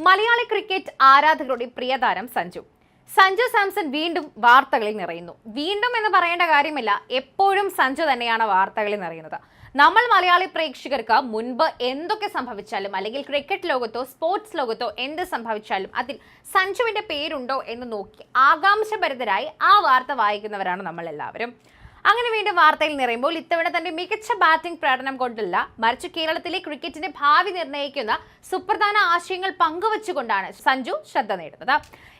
Malayali cricket ആരാധകരുടെ പ്രിയതാരം സഞ്ജു സാംസൺ വീണ്ടും വാർത്തകളിൽ നിറയുന്നു. വീണ്ടും എന്ന് പറയേണ്ട കാര്യമില്ല, എപ്പോഴും സഞ്ജു തന്നെയാണ് വാർത്തകളിൽ നിറയുന്നത്. നമ്മൾ മലയാളി പ്രേക്ഷകർക്ക് മുൻപ് എന്തൊക്കെ സംഭവിച്ചാലും അല്ലെങ്കിൽ ക്രിക്കറ്റ് ലോകത്തോ സ്പോർട്സ് ലോകത്തോ എന്ത് സംഭവിച്ചാലും അതിൽ സഞ്ജുവിന്റെ പേരുണ്ടോ എന്ന് നോക്കി ആകാംക്ഷഭരിതരായി ആ വാർത്ത വായിക്കുന്നവരാണ് നമ്മൾ എല്ലാവരും. അങ്ങനെ വീണ്ടും വാർത്തയിൽ നിറയുമ്പോൾ ഇത്തവണ തന്റെ മികച്ച ബാറ്റിംഗ് പ്രകടനം കൊണ്ടല്ല, മറിച്ച് കേരളത്തിലെ ക്രിക്കറ്റിന്റെ ഭാവി നിർണ്ണയിക്കുന്ന സുപ്രധാന ആശയങ്ങൾ പങ്കുവച്ചുകൊണ്ടാണ് സഞ്ജു ശ്രദ്ധ നേടുന്നത്.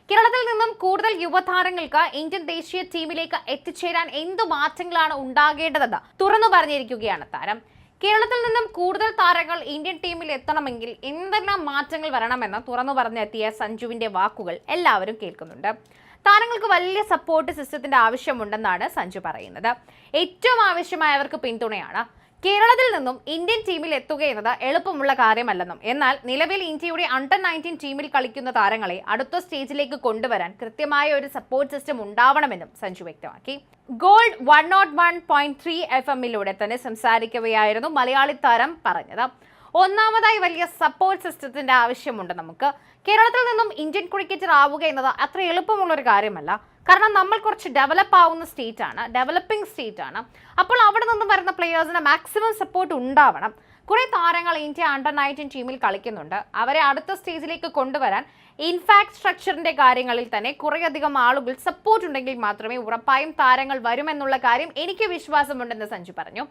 കേരളത്തിൽ നിന്നും കൂടുതൽ യുവതാരങ്ങൾക്ക് ഇന്ത്യൻ ദേശീയ ടീമിലേക്ക് എത്തിച്ചേരാൻ എന്തു മാറ്റങ്ങളാണ് ഉണ്ടാകേണ്ടതെന്ന് തുറന്നു പറഞ്ഞിരിക്കുകയാണ് താരം. കേരളത്തിൽ നിന്നും കൂടുതൽ താരങ്ങൾ ഇന്ത്യൻ ടീമിൽ എത്തണമെങ്കിൽ എന്തെല്ലാം മാറ്റങ്ങൾ വരണമെന്ന് തുറന്നു പറഞ്ഞെത്തിയ സഞ്ജുവിന്റെ വാക്കുകൾ എല്ലാവരും കേൾക്കുന്നുണ്ട്. താരങ്ങൾക്ക് വലിയ സപ്പോർട്ട് സിസ്റ്റത്തിന്റെ ആവശ്യമുണ്ടെന്നാണ് സഞ്ജു പറയുന്നത്. ഏറ്റവും ആവശ്യമായവർക്ക് പിന്തുണയാണ്. കേരളത്തിൽ നിന്നും ഇന്ത്യൻ ടീമിൽ എത്തുക എന്നത് എളുപ്പമുള്ള കാര്യമല്ലെന്നും, എന്നാൽ നിലവിൽ ഇന്ത്യയുടെ അണ്ടർ-19 ടീമിൽ കളിക്കുന്ന താരങ്ങളെ അടുത്ത സ്റ്റേജിലേക്ക് കൊണ്ടുവരാൻ കൃത്യമായ ഒരു സപ്പോർട്ട് സിസ്റ്റം ഉണ്ടാവണമെന്നും സഞ്ജു വ്യക്തമാക്കി. ഗോൾഡ് 101.3 FM തന്നെ സംസാരിക്കവെയായിരുന്നു മലയാളി താരം പറഞ്ഞത്. ഒന്നാമതായി വലിയ സപ്പോർട്ട് സിസ്റ്റത്തിന്റെ ആവശ്യമുണ്ട് നമുക്ക്. കേരളത്തിൽ നിന്നും ഇന്ത്യൻ ക്രിക്കറ്റർ ആവുക എന്നത് അത്ര എളുപ്പമുള്ളൊരു കാര്യമല്ല. കാരണം നമ്മൾ കുറച്ച് ഡെവലപ്പ് ആവുന്ന ഡെവലപ്പിംഗ് സ്റ്റേറ്റ് ആണ്. അപ്പോൾ അവിടെ നിന്നും വരുന്ന പ്ലെയേഴ്സിന് മാക്സിമം സപ്പോർട്ട് ഉണ്ടാവണം. കുറെ താരങ്ങൾ ഇന്ത്യ അണ്ടർ-19 ടീമിൽ കളിക്കുന്നുണ്ട്. അവരെ അടുത്ത സ്റ്റേജിലേക്ക് കൊണ്ടുവരാൻ ഇൻഫ്രാസ്ട്രക്ചറിന്റെ കാര്യങ്ങളിൽ തന്നെ കുറേയധികം ആളുകൾ സപ്പോർട്ട് ഉണ്ടെങ്കിൽ മാത്രമേ ഉറപ്പായും താരങ്ങൾ വരുമെന്നുള്ള കാര്യം എനിക്ക് വിശ്വാസമുണ്ടെന്ന് സഞ്ജു പറഞ്ഞു.